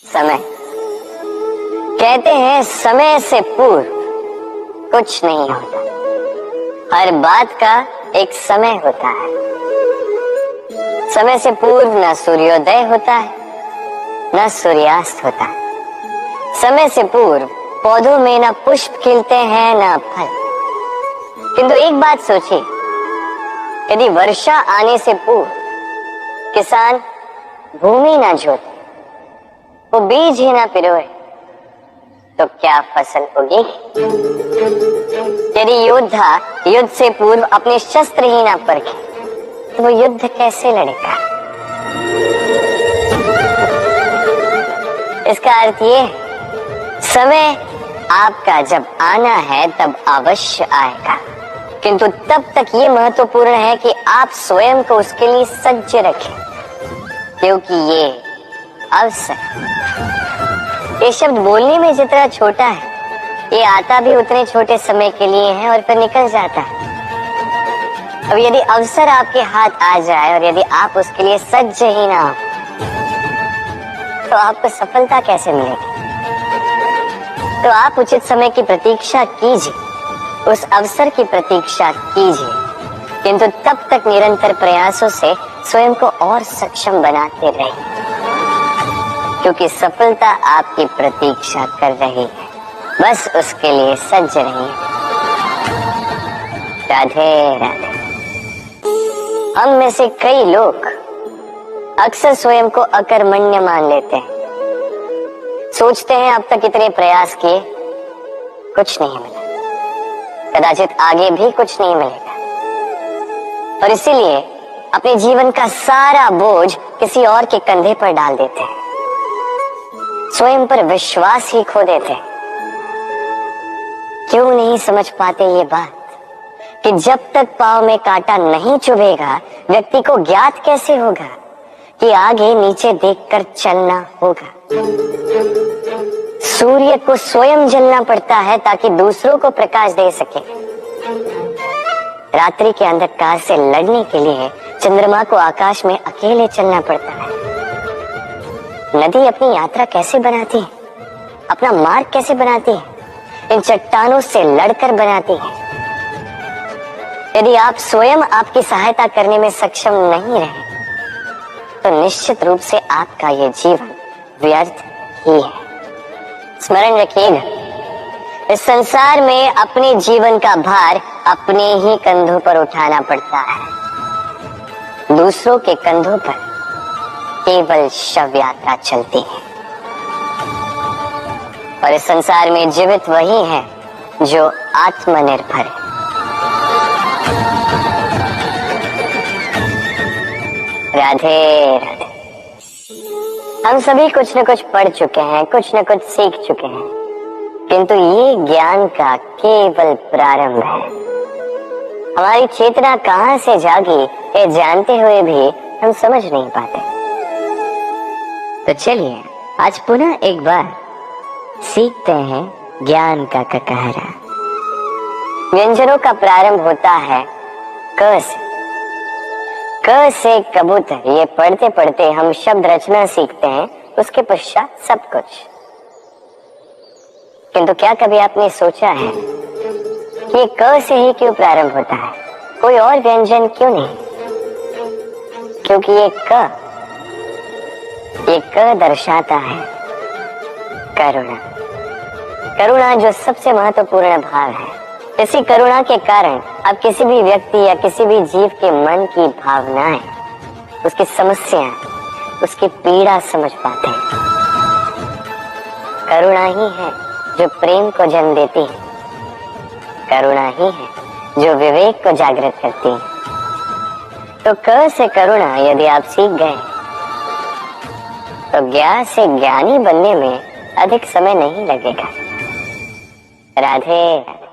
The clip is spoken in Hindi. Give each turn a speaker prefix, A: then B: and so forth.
A: समय कहते हैं, समय से पूर्व कुछ नहीं होता। हर बात का एक समय होता है। समय से पूर्व न सूर्योदय होता है, न सूर्यास्त होता है। समय से पूर्व पौधों में न पुष्प खिलते हैं, न फल। किंतु एक बात सोचिए, यदि वर्षा आने से पूर्व किसान भूमि न जोते, वो बीज ही ना पिरोए, तो क्या फसल होगी? यदि योद्धा युद्ध से पूर्व अपने शस्त्र ही ना परखे, तो वो युद्ध कैसे लड़ेगा? इसका अर्थ ये, समय आपका जब आना है तब अवश्य आएगा, किंतु तब तक ये महत्वपूर्ण है कि आप स्वयं को उसके लिए सज्ज रखें, क्योंकि ये अवसर, ये शब्द बोलने में जितना छोटा है, ये आता भी उतने छोटे समय के लिए है और फिर निकल जाता है। अब यदि अवसर आपके हाथ आ जाए और यदि आप उसके लिए सज्ज ही ना हो, तो आपको सफलता कैसे मिलेगी? तो आप उचित समय की प्रतीक्षा कीजिए, उस अवसर की प्रतीक्षा कीजिए, किंतु तब तक निरंतर प्रयासों से स्वयं को और सक्षम बनाते रहिए, क्योंकि सफलता आपकी प्रतीक्षा कर रही है। बस उसके लिए सज्ज रहिए। राधे राधे। हम में से कई लोग अक्सर स्वयं को अकर्मण्य मान लेते हैं। सोचते हैं अब तक इतने प्रयास किए, कुछ नहीं मिला, कदाचित आगे भी कुछ नहीं मिलेगा, और इसीलिए अपने जीवन का सारा बोझ किसी और के कंधे पर डाल देते हैं। स्वयं पर विश्वास ही खो देते हैं। क्यों नहीं समझ पाते ये बात कि जब तक पांव में कांटा नहीं चुभेगा, व्यक्ति को ज्ञात कैसे होगा कि आगे नीचे देखकर चलना होगा। सूर्य को स्वयं जलना पड़ता है ताकि दूसरों को प्रकाश दे सके। रात्रि के अंधकार से लड़ने के लिए चंद्रमा को आकाश में अकेले चलना पड़ता है। नदी अपनी यात्रा कैसे बनाती है, अपना मार्ग कैसे बनाती है? इन चट्टानों से लड़कर बनाती है। यदि आप स्वयं आपकी सहायता करने में सक्षम नहीं रहे, तो निश्चित रूप से आपका यह जीवन व्यर्थ ही है। स्मरण रखिएगा, इस संसार में अपने जीवन का भार अपने ही कंधों पर उठाना पड़ता है। दूसरों के कंधों पर केवल शव यात्रा चलती है, और इस संसार में जीवित वही है जो आत्मनिर्भर है। राधे राधे। हम सभी कुछ न कुछ पढ़ चुके हैं, कुछ न कुछ सीख चुके हैं, किंतु ये ज्ञान का केवल प्रारंभ है। हमारी चेतना कहां से जागी, ये जानते हुए भी हम समझ नहीं पाते। तो चलिए आज पुनः एक बार सीखते हैं ज्ञान का ककहरा। व्यंजनों का प्रारंभ होता है क से। क से कबूतर, ये पढ़ते पढ़ते हम शब्द रचना सीखते हैं, उसके पश्चात सब कुछ। किंतु क्या कभी आपने सोचा है कि ये क से ही क्यों प्रारंभ होता है, कोई और व्यंजन क्यों नहीं? क्योंकि ये क दर्शाता है करुणा। करुणा जो सबसे महत्वपूर्ण भाव है। इसी करुणा के कारण आप किसी भी व्यक्ति या किसी भी जीव के मन की भावनाएं, उसकी समस्याएं, उसकी पीड़ा समझ पाते हैं। करुणा ही है जो प्रेम को जन्म देती है। करुणा ही है जो विवेक को जागृत करती है। तो क से करुणा यदि आप सीख गए, तो ज्ञान से ज्ञानी बनने में अधिक समय नहीं लगेगा। राधे राधे।